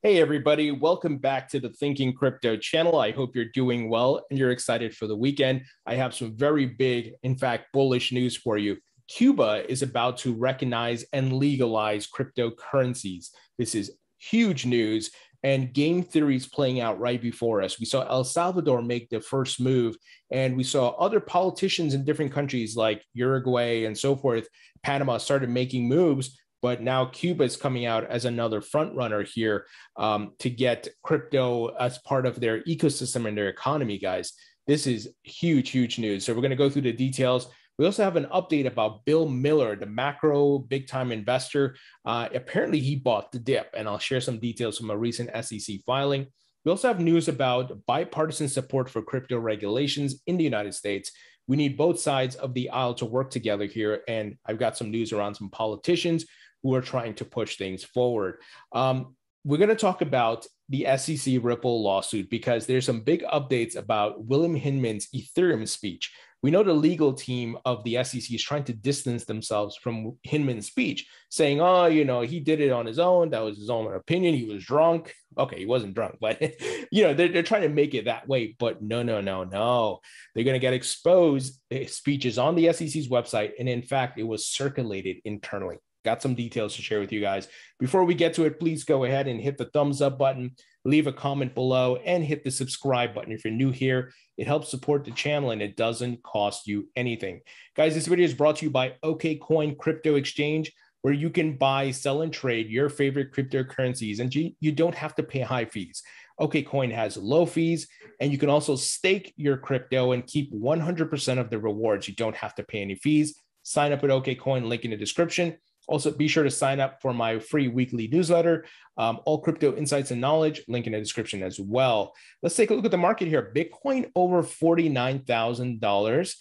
Hey, everybody. Welcome back to the Thinking Crypto channel. I hope you're doing well and you're excited for the weekend. I have some very big, in fact, bullish news for you. Cuba is about to recognize and legalize cryptocurrencies. This is huge news, and game theory is playing out right before us. We saw El Salvador make the first move, and we saw other politicians in different countries like Uruguay and so forth, Panama, started making moves. But now Cuba is coming out as another front runner here to get crypto as part of their ecosystem and their economy, guys. This is huge, huge news. So we're going to go through the details. We also have an update about Bill Miller, the macro big-time investor. Apparently, he bought the dip, and I'll share some details from a recent SEC filing. We also have news about bipartisan support for crypto regulations in the United States. We need both sides of the aisle to work together here, and I've got some news around some politicians who are trying to push things forward. We're going to talk about the SEC Ripple lawsuit because there's some big updates about William Hinman's Ethereum speech. We know the legal team of the SEC is trying to distance themselves from Hinman's speech, saying, oh, you know, he did it on his own. That was his own opinion. He was drunk. Okay, he wasn't drunk, but, you know, they're trying to make it that way. But no. They're going to get exposed. The speech is on the SEC's website. And in fact, it was circulated internally. Got some details to share with you guys. Before we get to it, please go ahead and hit the thumbs up button, leave a comment below, and hit the subscribe button if you're new here. It helps support the channel and it doesn't cost you anything. Guys, this video is brought to you by OKCoin Crypto Exchange, where you can buy, sell, and trade your favorite cryptocurrencies, and you don't have to pay high fees. OKCoin has low fees, and you can also stake your crypto and keep 100% of the rewards. You don't have to pay any fees. Sign up at OKCoin, link in the description. Also, be sure to sign up for my free weekly newsletter, All Crypto Insights and Knowledge, link in the description as well. Let's take a look at the market here. Bitcoin over $49,000.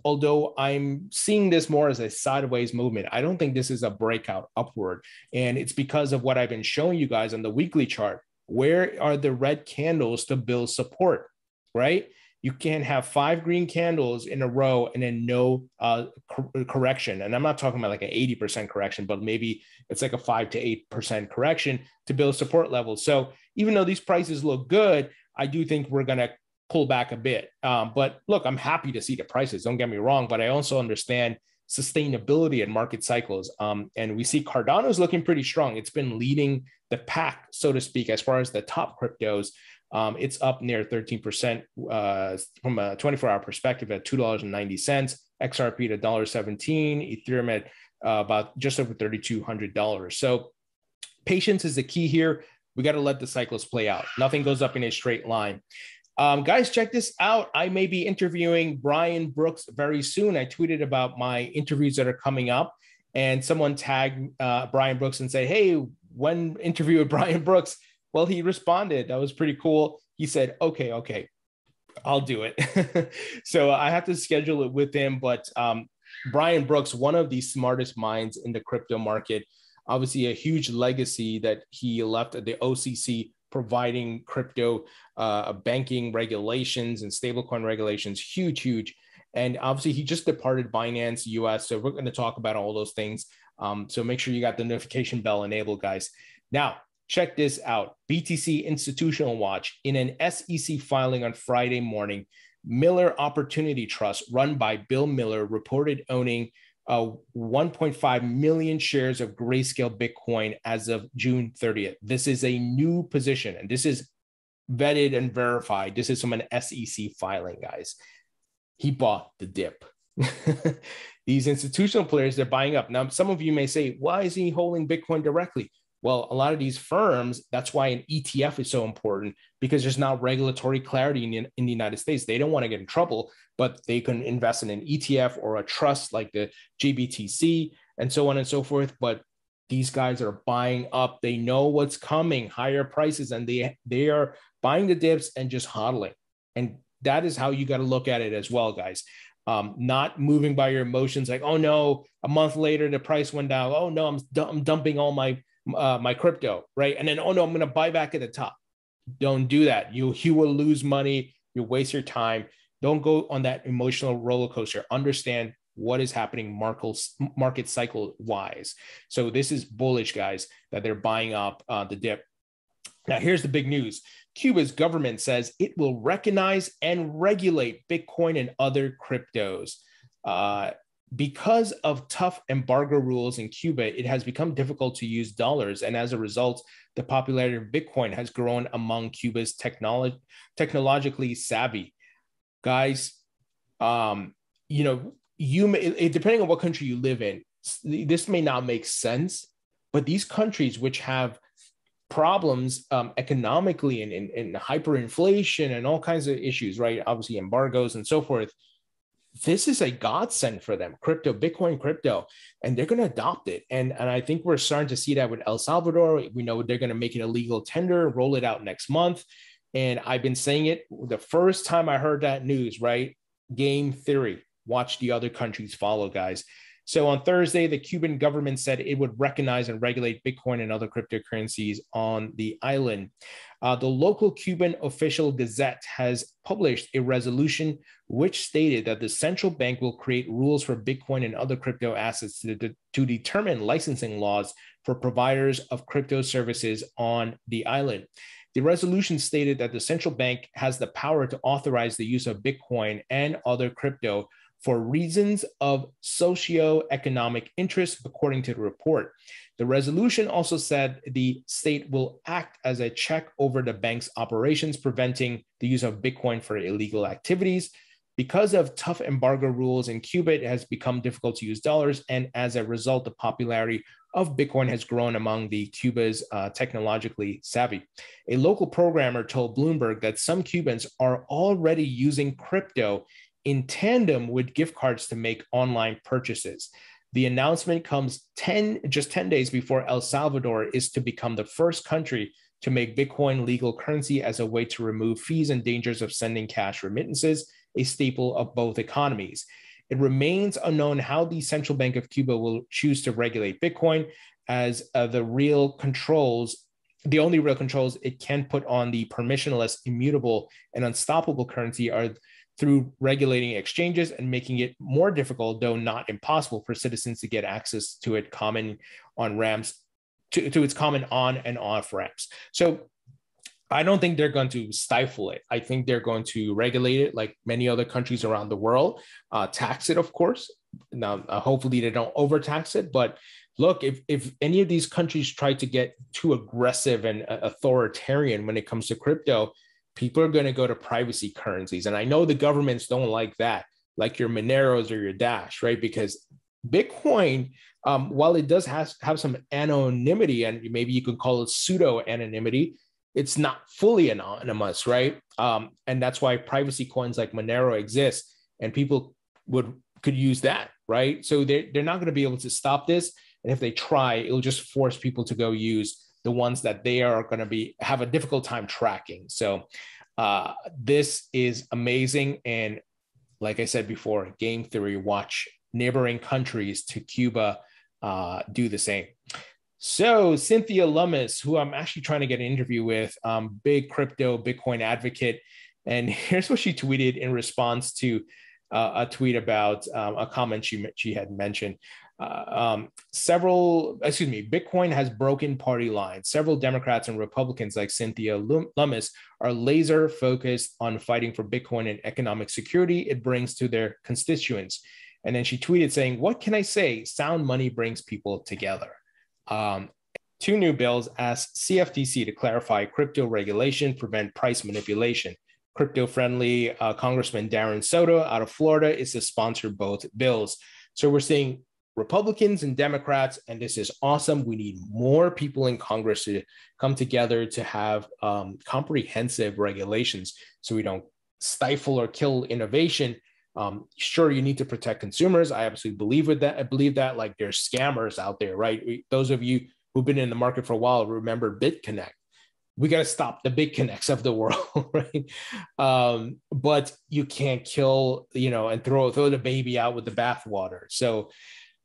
Although I'm seeing this more as a sideways movement, I don't think this is a breakout upward. And it's because of what I've been showing you guys on the weekly chart. Where are the red candles to build support, right? You can't have 5 green candles in a row and then no correction. And I'm not talking about like an 80% correction, but maybe it's like a 5 to 8% correction to build support levels. So even though these prices look good, I do think we're going to pull back a bit. But look, I'm happy to see the prices. Don't get me wrong, but I also understand sustainability and market cycles. And we see Cardano's looking pretty strong. It's been leading the pack, so to speak, as far as the top cryptos. It's up near 13% from a 24-hour perspective at $2.90, XRP at $1.17, Ethereum at about just over $3,200. So patience is the key here. We got to let the cycles play out. Nothing goes up in a straight line. Guys, check this out. I may be interviewing Brian Brooks very soon. I tweeted about my interviews that are coming up, and someone tagged Brian Brooks and say, hey, when interview with Brian Brooks? Well, he responded. That was pretty cool. He said, okay, I'll do it. So I have to schedule it with him. But Brian Brooks, one of the smartest minds in the crypto market, obviously a huge legacy that he left at the OCC, providing crypto banking regulations and stablecoin regulations, huge. And obviously he just departed Binance US. So we're going to talk about all those things. So make sure you got the notification bell enabled, guys. Now, check this out. BTC Institutional Watch, in an SEC filing on Friday morning, Miller Opportunity Trust, run by Bill Miller, reported owning 1.5 million shares of Grayscale Bitcoin as of June 30th. This is a new position, and this is vetted and verified. This is from an SEC filing, guys. He bought the dip. These institutional players, they're buying up. Now, some of you may say, why is he holding Bitcoin directly? Well, a lot of these firms, that's why an ETF is so important, because there's not regulatory clarity in the United States. They don't want to get in trouble, but they can invest in an ETF or a trust like the GBTC and so on and so forth. But these guys are buying up. They know what's coming, higher prices, and they are buying the dips and just hodling. And that is how you got to look at it as well, guys. Not moving by your emotions like, oh no, a month later, the price went down. Oh no, I'm dumping all my crypto, right? And then, oh no, I'm going to buy back at the top. Don't do that. You will lose money. You'll waste your time. Don't go on that emotional roller coaster. Understand what is happening market cycle wise. So this is bullish, guys, that they're buying up the dip. Now, here's the big news. Cuba's government says it will recognize and regulate Bitcoin and other cryptos. Because of tough embargo rules in Cuba, it has become difficult to use dollars. And as a result, the popularity of Bitcoin has grown among Cuba's technologically savvy. Guys, you may, depending on what country you live in, this may not make sense, but these countries which have problems economically and hyperinflation and all kinds of issues, right? Obviously, embargoes and so forth. This is a godsend for them, crypto, Bitcoin crypto, and they're going to adopt it. And I think we're starting to see that with El Salvador. We know they're going to make it a legal tender, roll it out next month. And I've been saying it the first time I heard that news, right? Game theory. Watch the other countries follow, guys. So on Thursday, the Cuban government said it would recognize and regulate Bitcoin and other cryptocurrencies on the island. The local Cuban official Gazette has published a resolution which stated that the central bank will create rules for Bitcoin and other crypto assets to determine licensing laws for providers of crypto services on the island. The resolution stated that the central bank has the power to authorize the use of Bitcoin and other crypto for reasons of socio-economic interest, according to the report. The resolution also said the state will act as a check over the bank's operations, preventing the use of Bitcoin for illegal activities. Because of tough embargo rules in Cuba, it has become difficult to use dollars, and as a result, the popularity of Bitcoin has grown among the Cuba's technologically savvy. A local programmer told Bloomberg that some Cubans are already using crypto in tandem with gift cards to make online purchases. The announcement comes just 10 days before El Salvador is to become the first country to make Bitcoin legal currency as a way to remove fees and dangers of sending cash remittances, a staple of both economies. It remains unknown how the Central Bank of Cuba will choose to regulate Bitcoin, as the only real controls it can put on the permissionless, immutable, and unstoppable currency are through regulating exchanges and making it more difficult, though not impossible, for citizens to get access to its common on and off ramps. So I don't think they're going to stifle it. I think they're going to regulate it like many other countries around the world, tax it, of course. Now, hopefully they don't overtax it. But look, if any of these countries try to get too aggressive and authoritarian when it comes to crypto, people are going to go to privacy currencies. And I know the governments don't like that, like your Moneros or your Dash, right? Because Bitcoin, while it does have some anonymity, and maybe you could call it pseudo anonymity, it's not fully anonymous, right? And that's why privacy coins like Monero exist, and people could use that, right? So they're not going to be able to stop this. And if they try, it'll just force people to go use the ones that they are going to have a difficult time tracking. So this is amazing. And like I said before, game theory, watch neighboring countries to Cuba do the same. So Cynthia Lummis, who I'm actually trying to get an interview with, big crypto Bitcoin advocate. And here's what she tweeted in response to a tweet about a comment she had mentioned. Bitcoin has broken party lines. Several Democrats and Republicans like Cynthia Lummis are laser focused on fighting for Bitcoin and economic security it brings to their constituents. And then she tweeted saying, "What can I say? Sound money brings people together." Two new bills ask CFTC to clarify crypto regulation, prevent price manipulation. Crypto-friendly Congressman Darren Soto out of Florida is to sponsor both bills. So we're seeing Republicans and Democrats, and this is awesome. We need more people in Congress to come together to have comprehensive regulations so we don't stifle or kill innovation. Sure, you need to protect consumers. I absolutely believe that. I believe that, like, there's scammers out there, right? Those of you who've been in the market for a while remember BitConnect. We got to stop the BitConnects of the world, right? But you can't kill, and throw the baby out with the bathwater. So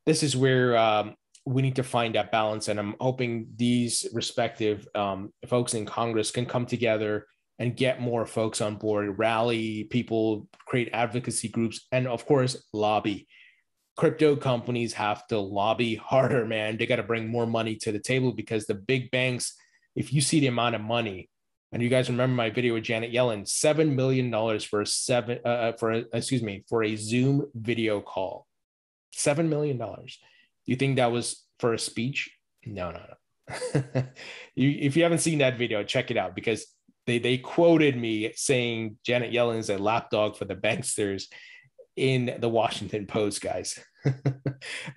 this is where we need to find that balance. And I'm hoping these respective folks in Congress can come together and get more folks on board, rally people, create advocacy groups, and of course, lobby. Crypto companies have to lobby harder, man. They got to bring more money to the table because the big banks, if you see the amount of money, and you guys remember my video with Janet Yellen, $7 million for a Zoom video call. $7 million. Do you think that was for a speech? No. If you haven't seen that video, check it out, because they quoted me saying Janet Yellen is a lapdog for the banksters in the Washington Post, guys.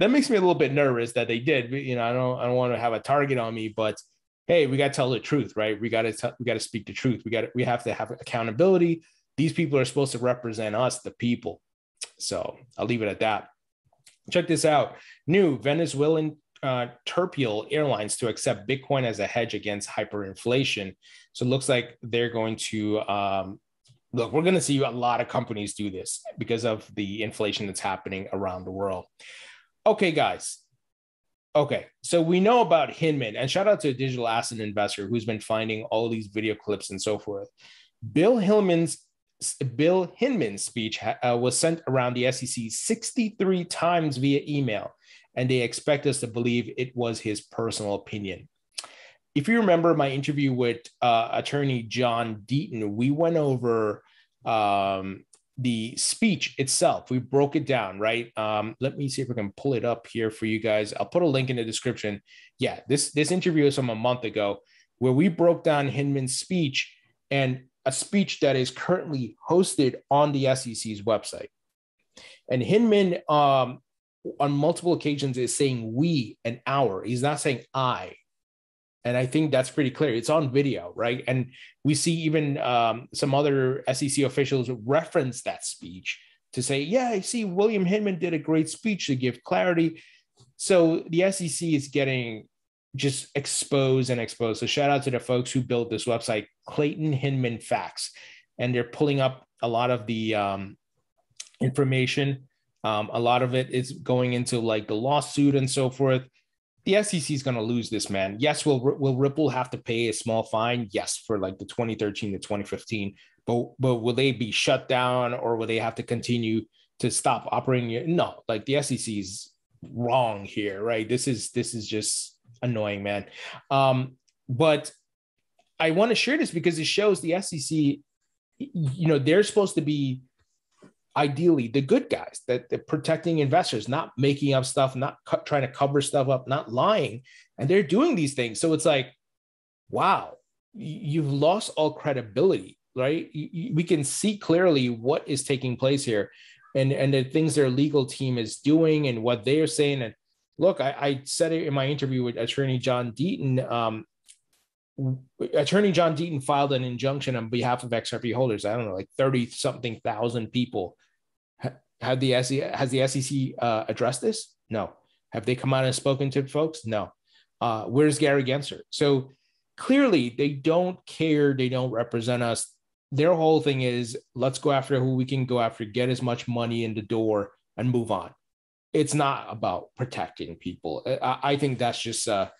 That makes me a little bit nervous that they did. You know, I don't want to have a target on me, but hey, we got to tell the truth, right? We got to speak the truth. We have to have accountability. These people are supposed to represent us, the people. So I'll leave it at that. Check this out. New Venezuelan terrestrial airlines to accept Bitcoin as a hedge against hyperinflation. So it looks like they're going to look, we're going to see a lot of companies do this because of the inflation that's happening around the world. Okay, guys. Okay, so we know about Hinman, and shout out to a digital asset investor who's been finding all these video clips and so forth. Bill Hinman's speech was sent around the SEC 63 times via email, and they expect us to believe it was his personal opinion. If you remember my interview with attorney John Deaton, we went over the speech itself. We broke it down, right? Let me see if I can pull it up here for you guys. I'll put a link in the description. Yeah, this interview is from a month ago where we broke down Hinman's speech, and a speech that is currently hosted on the SEC's website. And Hinman, on multiple occasions, is saying we and our. He's not saying I. And I think that's pretty clear. It's on video, right? And we see even some other SEC officials reference that speech to say, yeah, I see William Hinman did a great speech to give clarity. So the SEC is getting just exposed and exposed. So shout out to the folks who built this website, Clayton Hinman Facts. And they're pulling up a lot of the information. A lot of it is going into like the lawsuit and so forth. The SEC is going to lose this, man. Yes, will Ripple have to pay a small fine? Yes, for like the 2013 to 2015. But will they be shut down, or will they have to continue to stop operating? No, like the SEC is wrong here, right? This is just annoying, man. But I want to share this because it shows the SEC, you know, they're supposed to be ideally the good guys, that they're protecting investors, not making up stuff, not trying to cover stuff up, not lying. And they're doing these things. So it's like, wow, you've lost all credibility, right? We can see clearly what is taking place here, and the things their legal team is doing and what they're saying. And look, I said it in my interview with attorney John Deaton. Attorney John Deaton filed an injunction on behalf of XRP holders. I don't know, like 30-something thousand people. Has the SEC addressed this? No. Have they come out and spoken to folks? No. Where's Gary Gensler? So clearly they don't care. They don't represent us. Their whole thing is, let's go after who we can go after, get as much money in the door and move on. It's not about protecting people. I think that's just, a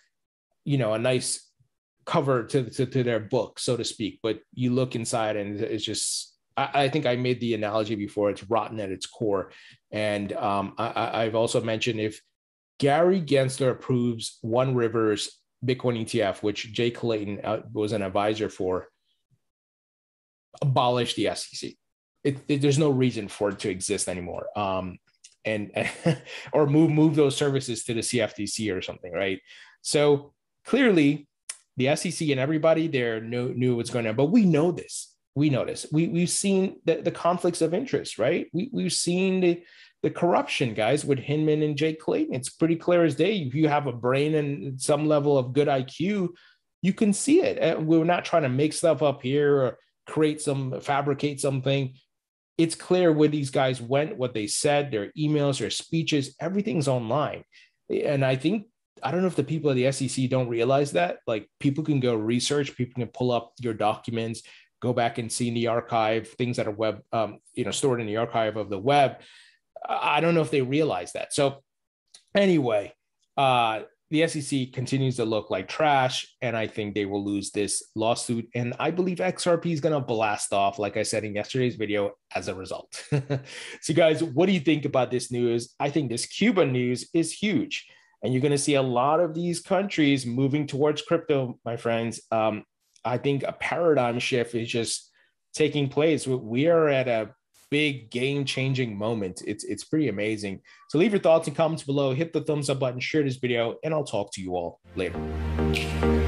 nice cover to their book, so to speak. But you look inside and it's just, I think I made the analogy before, it's rotten at its core. And I've also mentioned, if Gary Gensler approves One River's Bitcoin ETF, which Jay Clayton was an advisor for, abolish the SEC. There's no reason for it to exist anymore. Or move those services to the CFTC or something, right? So clearly the SEC and everybody there knew what's going on, but we know this. We've seen the conflicts of interest, right? We've seen the corruption, guys, with Hinman and Jay Clayton. It's pretty clear as day. If you have a brain and some level of good IQ, you can see it. And we're not trying to make stuff up here or fabricate something. It's clear where these guys went, what they said, their emails, their speeches, everything's online. And I don't know if the people at the SEC don't realize that. Like, people can go research, people can pull up your documents, go back and see in the archive things that are stored in the archive of the web. I don't know if they realize that. So anyway, the SEC continues to look like trash, and I think they will lose this lawsuit. And I believe XRP is going to blast off, like I said in yesterday's video, as a result. So guys, what do you think about this news? I think this Cuba news is huge. And you're going to see a lot of these countries moving towards crypto, my friends. I think a paradigm shift is just taking place. We are at a big game-changing moment. It's pretty amazing. So leave your thoughts and comments below, hit the thumbs up button, share this video, and I'll talk to you all later.